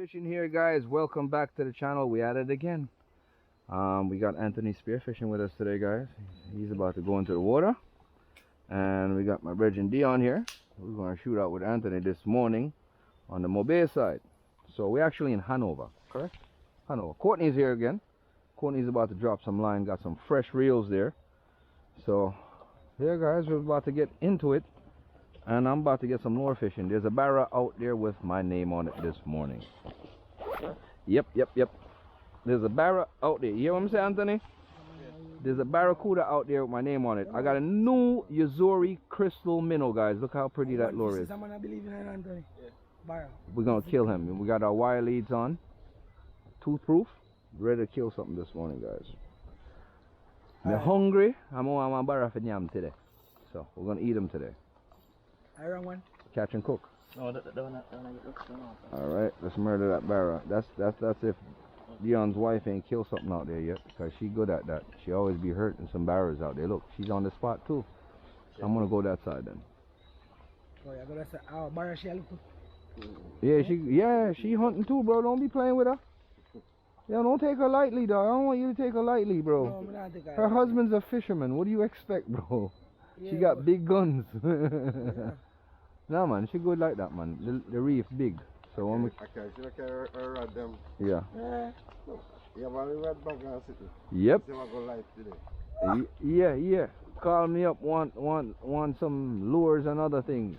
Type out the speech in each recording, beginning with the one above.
Spearfishing here, guys. Welcome back to the channel. We at it again. We got Anthony spearfishing with us today, guys. He's about to go into the water, and we got my Virgin Dion here. We're going to shoot out with Anthony this morning on the Mobay side. So we're actually in Hanover, correct? Hanover. Courtney's here again. Courtney's about to drop some line. Got some fresh reels there. So here, guys, we're about to get into it. And I'm about to get some more fishing. There's a barra out there with my name on it this morning. Yep. There's a barra out there. You hear what I'm saying, Anthony? There's a barracuda out there with my name on it. I got a new Yazori crystal minnow, guys. Look how pretty that lure is. We're going to kill him. We got our wire leads on. Toothproof. Ready to kill something this morning, guys. I'm hungry. I'm on my barra for yam today. So we're going to eat them today. One. Catch and cook. Oh, Alright, let's murder that barra. That's if Dion's wife ain't killed something out there yet, because she good at that. She always be hurting some barras out there. Look, she's on the spot too. I'm gonna go that side then. Oh, yeah, that's our barra. She look. Yeah, she hunting too, bro. Don't be playing with her. Yeah, don't take her lightly, dog. I don't want you to take her lightly, bro. No, I'm not taking her. Her husband's a fisherman. What do you expect, bro? Yeah, she got big guns. Yeah. No, man, she good like that, man. The reef big. So when we... Okay, she look at her rod them. Yeah. You have a rod bag and city. Yep. See what go live today. Yeah. Call me up, want some lures and other things.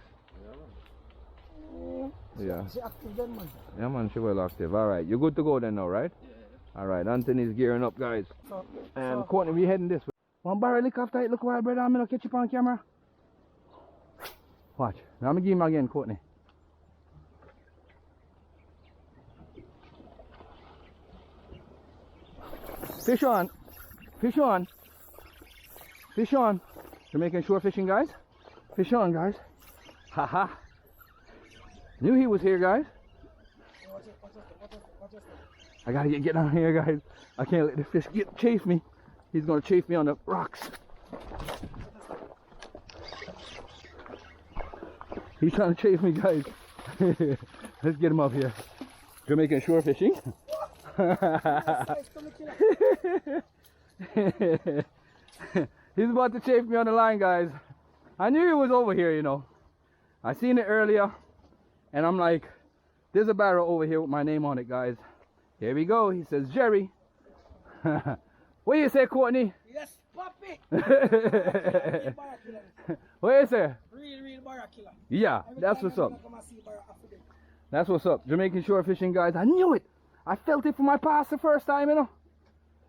Yeah. She active then, man. Yeah, man, she well active. Alright, you're good to go then now, right? Yeah. Alright, Anthony's gearing up, guys. And Courtney, we heading this way. One barrel lick after it, look wild, brother. I'm gonna catch you on camera. Watch. Now I'm gonna give him again, Courtney. Fish on. Fish on. Fish on. Jamaican shore fishing, guys. Fish on, guys. Haha. Knew he was here, guys. I gotta get down here, guys. I can't let the fish chase me. He's gonna chase me on the rocks. He's trying to chase me, guys. Let's get him up here. Jamaican shore fishing. He's about to chase me on the line, guys. I knew he was over here, you know. I seen it earlier, and I'm like, there's a barrel over here with my name on it, guys. Here we go. He says, Jerry. What do you say, Courtney? Yes, puppy. What do you say? Real barracuda. Yeah, that's what's up. That's what's up. Jamaican shore fishing, guys. I knew it. I felt it from my past the first time, you know.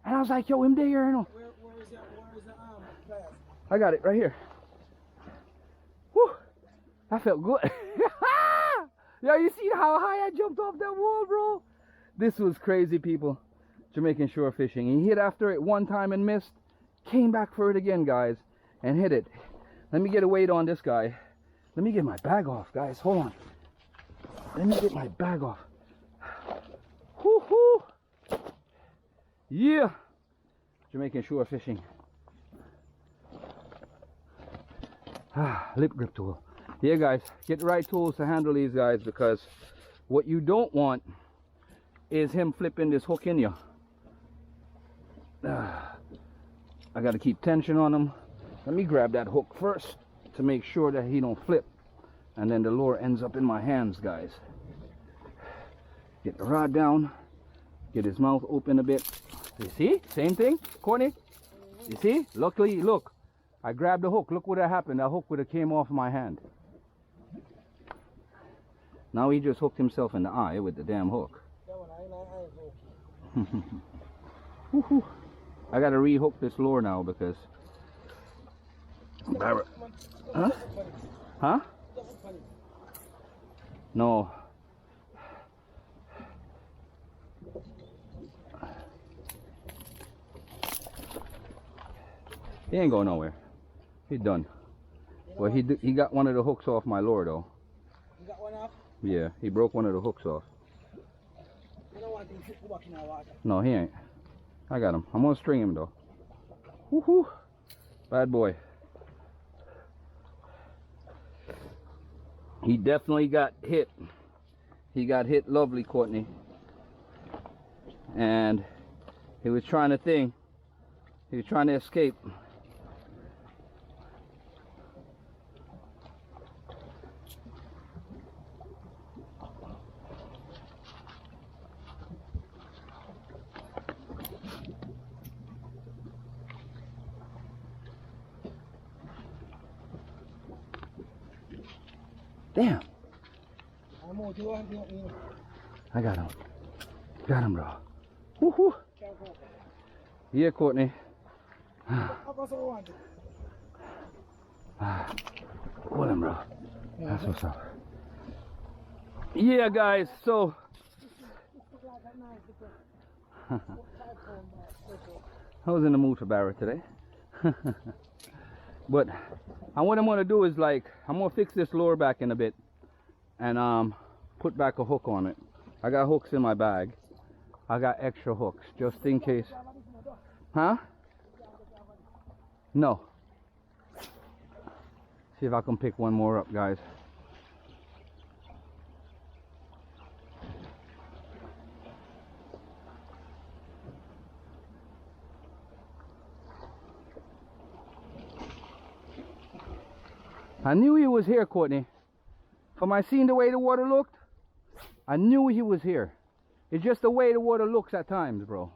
And I was like, yo, him there, you know. Where is the glass? I got it right here. Whew. That felt good. Yo, you see how high I jumped off that wall, bro? This was crazy, people. Jamaican shore fishing. He hit after it one time and missed. Came back for it again, guys, and hit it. Let me get a weight on this guy. Let me get my bag off, guys. Hold on. Let me get my bag off. Woo-hoo. Yeah. Jamaican shore fishing. Lip grip tool. Yeah, guys, get the right tools to handle these guys, because what you don't want is him flipping this hook in you. I got to keep tension on him. Let me grab that hook first to make sure that he don't flip, and then the lure ends up in my hands, guys. Get the rod down, get his mouth open a bit. You see? Same thing, Courtney. You see? Luckily, look, I grabbed the hook. Look what happened. That hook would have came off my hand. Now he just hooked himself in the eye with the damn hook. I gotta rehook this lure now because Huh? No. He ain't going nowhere. He's done. Well, he got one of the hooks off my lure though. You got one off? Yeah, he broke one of the hooks off. You don't want him to go back in our water. No, he ain't. I got him. I'm gonna string him though. Woohoo! Bad boy. He definitely got hit. He got hit lovely, Courtney. and he was trying to escape. Damn. I got him. Got him, bro. Woohoo. Yeah, Courtney. Hold him, bro. That's what's up. Yeah, guys, so. I was in the mood for Barra today. But what I'm going to do is, like, I'm going to fix this lure back in a bit and put back a hook on it. I got hooks in my bag. I got extra hooks just in case. Huh? No. See if I can pick one more up, guys. I knew he was here, Courtney. From I seen the way the water looked, I knew he was here. It's just the way the water looks at times, bro.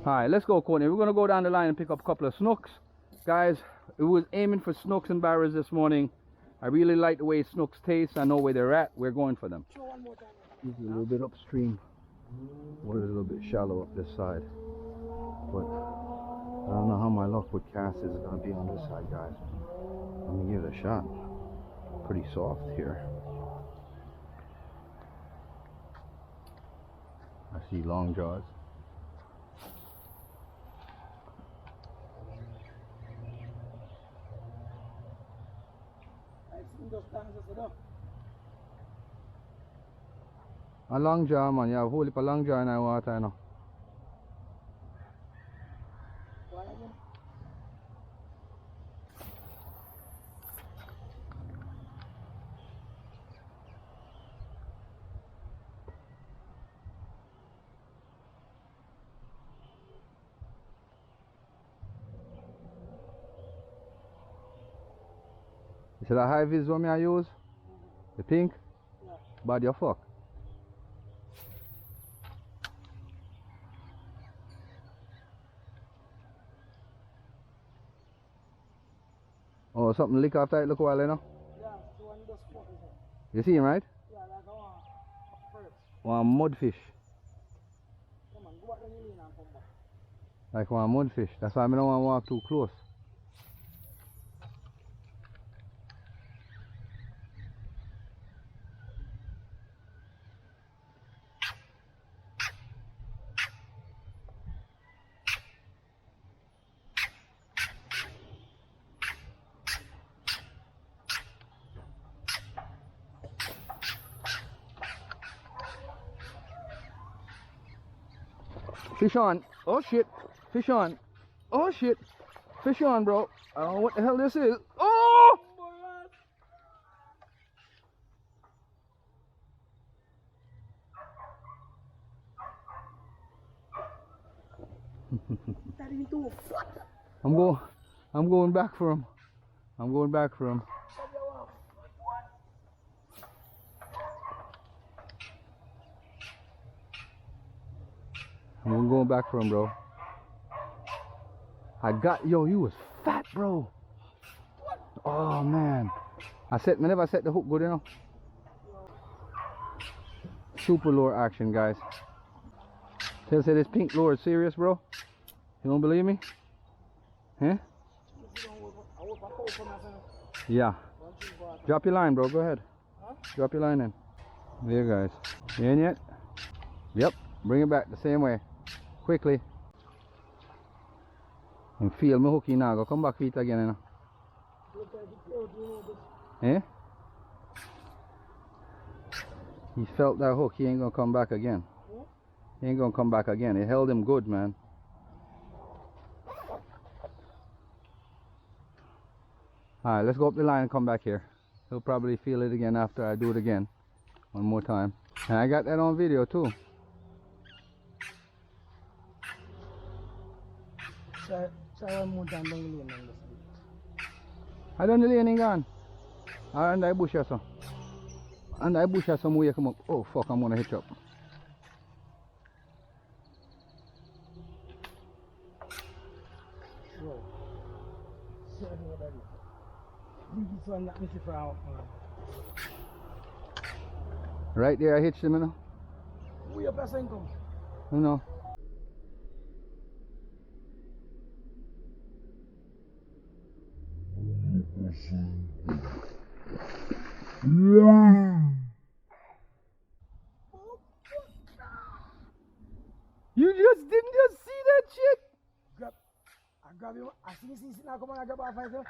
Alright, let's go, Courtney. We're going to go down the line and pick up a couple of snooks. Guys, we was aiming for snooks and barras this morning. I really like the way snooks taste. I know where they're at. We're going for them. This is a little bit upstream. Water's a little bit shallow up this side. But I don't know how my luck with casts is going to be on this side, guys. Let me give it a shot. Pretty soft here. I see long jaws. A long jaw, man. You have a whole heap of long jaw in our water now. You see that high vis one I use? The pink? Yeah. Bad your fuck. Oh, something lick off that look a while, you know? Yeah, the one just fuck is it. You see him, right? Yeah, like first. One mudfish. Come on, go out and lean and come back. Like one mudfish. That's why I don't want to walk too close. Fish on. Oh shit. Fish on. Oh shit. Fish on, bro. I don't know what the hell this is. Oh! I'm going back for him. I'm going back for him. I'm going back for him, bro. Yo, you was fat, bro. Oh man. Whenever I set the hook good enough. Super lure action, guys. Tell say this pink lure is serious, bro. You don't believe me? Huh? Yeah. Drop your line, bro. Go ahead. Drop your line in. There, guys. You in yet? Yep. Bring it back the same way. Quickly. And feel my hooky now. Go come back feet again, you know. Eh? He felt that hook. He ain't gonna come back again. He ain't gonna come back again. It held him good, man. Alright, let's go up the line and come back here. He'll probably feel it again after I do it again. One more time. And I got that on video too. Try one more time down the lane on this. I done the lane gone. And I bush or so. And I bush or some way come up. Oh fuck, I'm gonna hitch up. Whoa. This one that Mr. Brown. Right there I hitched him, you know. We up as income. You know. You just didn't just see that shit? I grab him. I see now come on, I grab off fighter.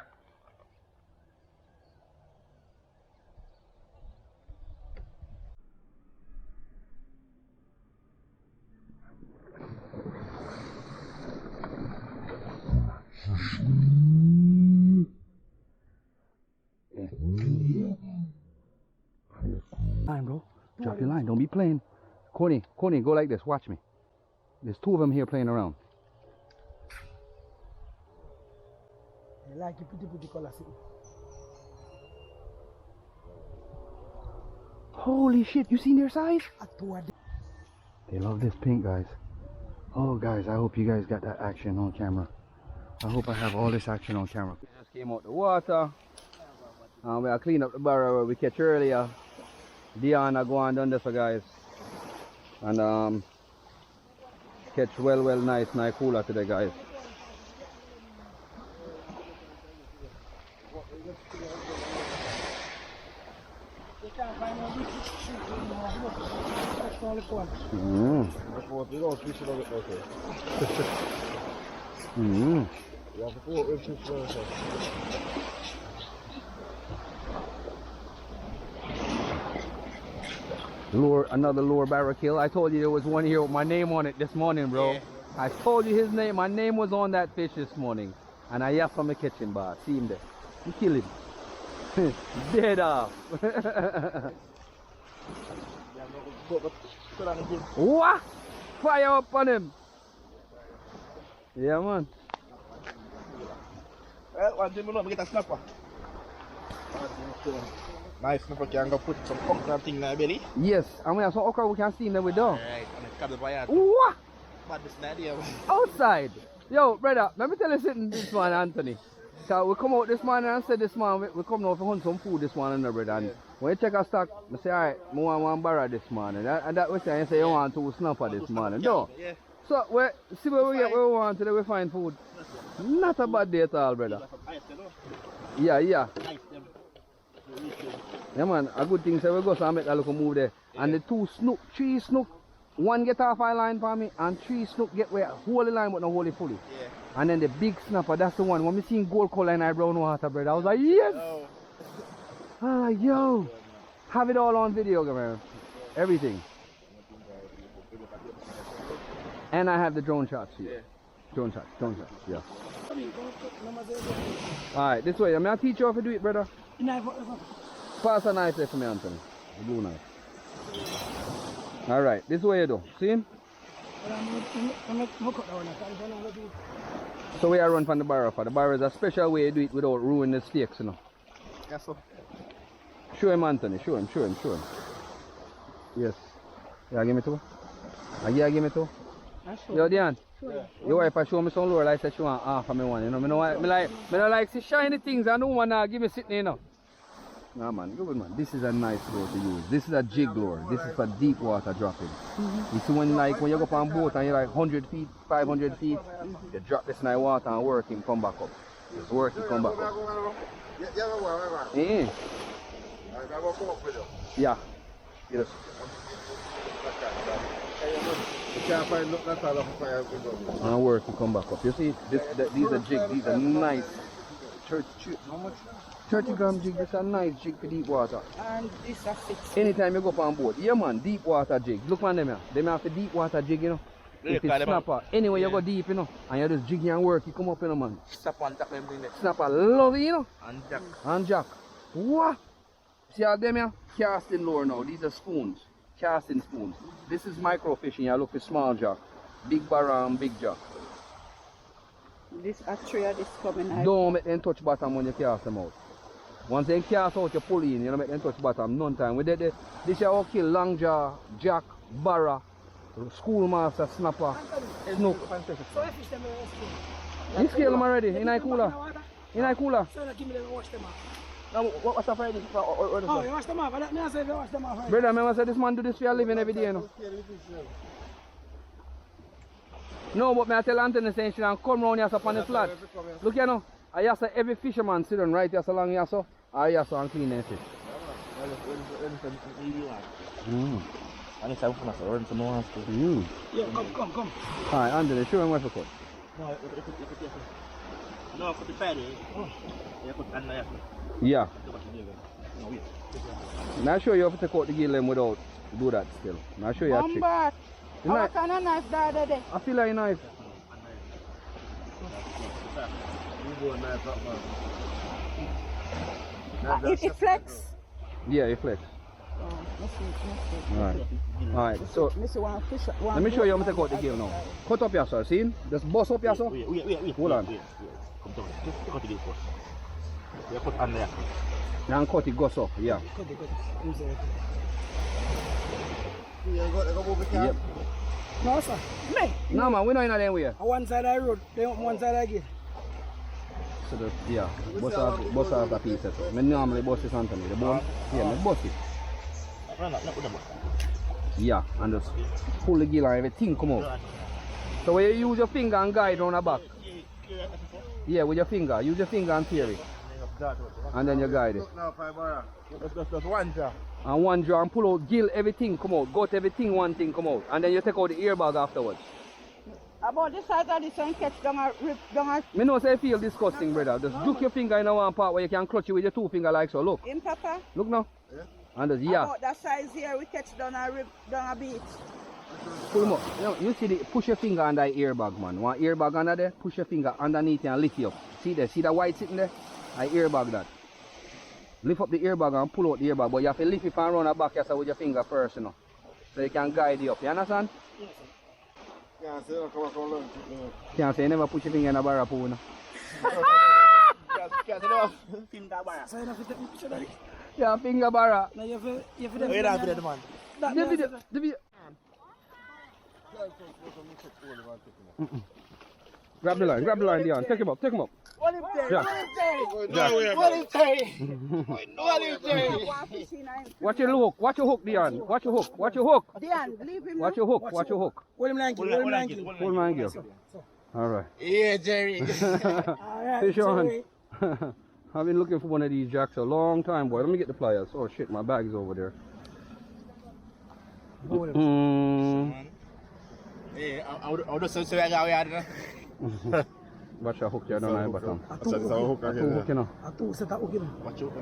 Line, bro. Drop your line. Don't be playing. Corny, go like this. Watch me. There's two of them here playing around. I like your pretty color. Holy shit, you seen their size? I told They love this pink, guys. Oh, guys, I hope you guys got that action on camera. I hope I have all this action on camera. We just came out the water. We are clean up the barrel where we catch earlier. Dion are going down this, guys. And catch well nice cooler today, guys. Another lure barracuda. I told you there was one here with my name on it this morning, bro. Yeah. I told you his name. My name was on that fish this morning. And I yapped from the kitchen bar. See him there. You kill him. Dead off. What? Fire up on him. Yeah, man. One thing we know, we get a snapper. Nice snapper can go put some okra thing in the belly. Yes, and we have some okra we can steam them with though. Alright, and it's cut the fire. What? But this idea. Outside. Yo, brother, let me tell you something this man, Anthony. So we come out this morning and said this man, we come now to hunt some food this morning, brother. And when you check our stock, I say, alright, I want one barra this morning. And that we say, you say you want two snapper this morning. No. Yeah. So we see where we get where we want today, we find food. Not a bad day at all, brother. Yeah. Yeah, man, a good thing, so we go so I make a little move there. Yeah. And the three snook, one get off our line for me, and three snook get where hold the line but not hold it fully. Yeah. And then the big snapper, that's the one. When we seen gold color in our brown water, brother, I was like, yes! Oh. I was like, yo! Have it all on video, man. Everything. And I have the drone shots here. Yeah. Drone shots, yeah. Alright, this way. I'm going to teach you how to do it, brother. Pass a knife there for me, Anthony. A blue knife. Alright, this way you do. See him? So we are run from the barrel. The barrel is a special way you do it without ruining the steaks, you know. Yes, sir. Show him, Anthony. Show him. Yes. Yeah, give me two. Yeah, give me two. Yo, Dion. Yeah. Your wife show me some lure like said she want half of me one, you know. I don't like see shiny things and no one now give me sitting, you know. Nah, man, good man. This is a nice lure to use. This is a jig lure. This is for deep water dropping. You see when you go up on a boat and you're like 100 feet, 500 feet, you drop this in the water and work him come back up. Just work him come back up. Yeah. Yes. And work to come back up. You see, these are jigs. These are nice. 30 gram jig. This is a nice jig for deep water. And this is 6. Anytime you go up on board. Yeah, man, deep water jig. Look on them here. They have the deep water jig, you know. If it's snapper, anyway you go deep, you know, and you just jiggy and work, you come up, you know, man. Snapper and jack them thing there. Snapper, love it, you know. And jack. And jack. What? See all them here? Casting lure now. These are spoons. Casting spoons. This is microfishing. You look for small jack. Big barra and big jack. This a tray of this coming out. Don't make them touch bottom when you cast them out. Once they cast out, you pull in. You don't make them touch bottom. None time. We did this is how kill long jaw, jack, barra, schoolmaster, snapper, snook. So I fish them in the You scale them already. In a cooler. In a cooler. So I give me them and wash them off. Now, what's the Friday? Oh, you wash them off? I don't say if you wash them off. Right? Brother, remember say this man do this for a living every day, you know. No, but me I tell Anthony saying she don't come round here up on the flat. Look here now. I just say every fisherman sit down right here so long here so. I just and clean their fish. And it's time for us to run some more. Yeah, come. Alright, Anthony, show him where to cut. No, put the Friday. Yeah, put and Yeah. no, wait. Now show you how to cut the gill them without do that still. Now show you a trick. But You know, what kind of knife the other day? I feel like knife. It flex. Yeah, it flex. Alright. Alright, so let me show you how to cut the gill now. Cut up your sir, see? Just bust up your sir. Wait. Hold on. Come down. Just cut it first. You put on there. Now cut it goes up, yeah. Yep. No, sir. Me. No man, we not in that way. On one side of the road, then on one side of the gate. So the, yeah, bust off the piece. So. I normally bust this Anthony, the bone. Yeah, I bust it. Yeah, and just pull the gill and everything come out. So when you use your finger and guide on the back. Yeah, with your finger. Use your finger and tear it. And then you guide it. That's one jaw. And one draw and pull out gill, everything come out. Gut, everything, one thing come out. And then you take out the ear bag afterwards. About the size of this one catch down a rip down a Me know say feel disgusting, brother. Just juke your finger in a one part where you can clutch it with your two finger like so. Look. in pepper. Look now. And just, yeah. About that size here we catch down a rip down a beach. Pull them up. You see the push your finger under the ear bag, man. One ear bag under there, push your finger underneath and lift it up. See there, see the white sitting there? I ear bag that. Lift up the ear bag and pull out the ear bag, but you have to lift it from around the back with your finger first, you know. So you can guide it up. You understand? Yes, sir. Can't say you never push your finger in a barracuda, you know. Finger bar. So you have to take a picture of it. Yeah, finger barra. Now you have to Oh, you don't have to man. That The video. Grab the line, Dion. Take him up. What him say? Yeah. What him say? Watch your hook, Dion. Watch your hook. Diane, leave him. Watch your hook. What him like? Hold my gill. Alright. Yeah, Jerry. Alright. Fish on. I've been looking for one of these jacks a long time, boy. Let me get the pliers. Oh shit, my bag is over there. Yeah, I would say I got it. Watch your hook there, don't I, bottom. Two hook, Hook, you know. two set up hook, you know. Watch out.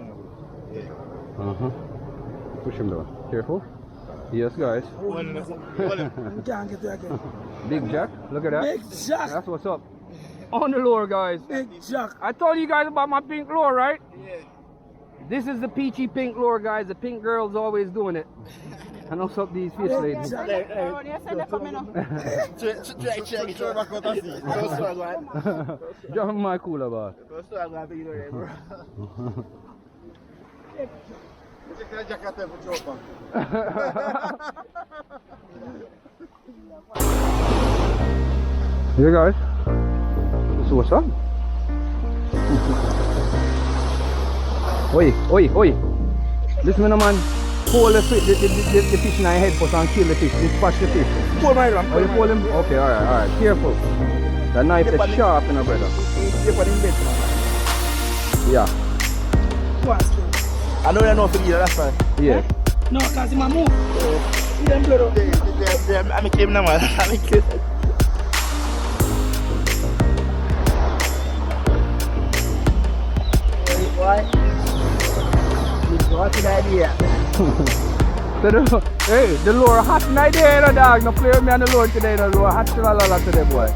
Push him down. Careful. Yes, guys. You can't get there again. Big jack. Look at that. Big jack. That's what's up. On the lure, guys. Big jack. I told you guys about my pink lure, right? Yeah. This is the peachy pink lure, guys. The pink girl's always doing it. I know some of these fish ladies. Jump in my cooler, boss. Yeah, guys. So what's up? Oi. Listen, man. Pull the fish in your head first and kill the fish. Dispatch the fish. Pull my ram. Oh, you pull him? Okay, alright. Careful. The knife is sharp, you know, brother. Yeah. I know you know for you, that's fine. Yeah. No, because him a move. He them blood up. I'm a kid now, man. I'm a kid. Why? What's the idea? So the, hey, the lure hot tonight there, no dog. No play with me on the lure today, no lure hot la today, boy.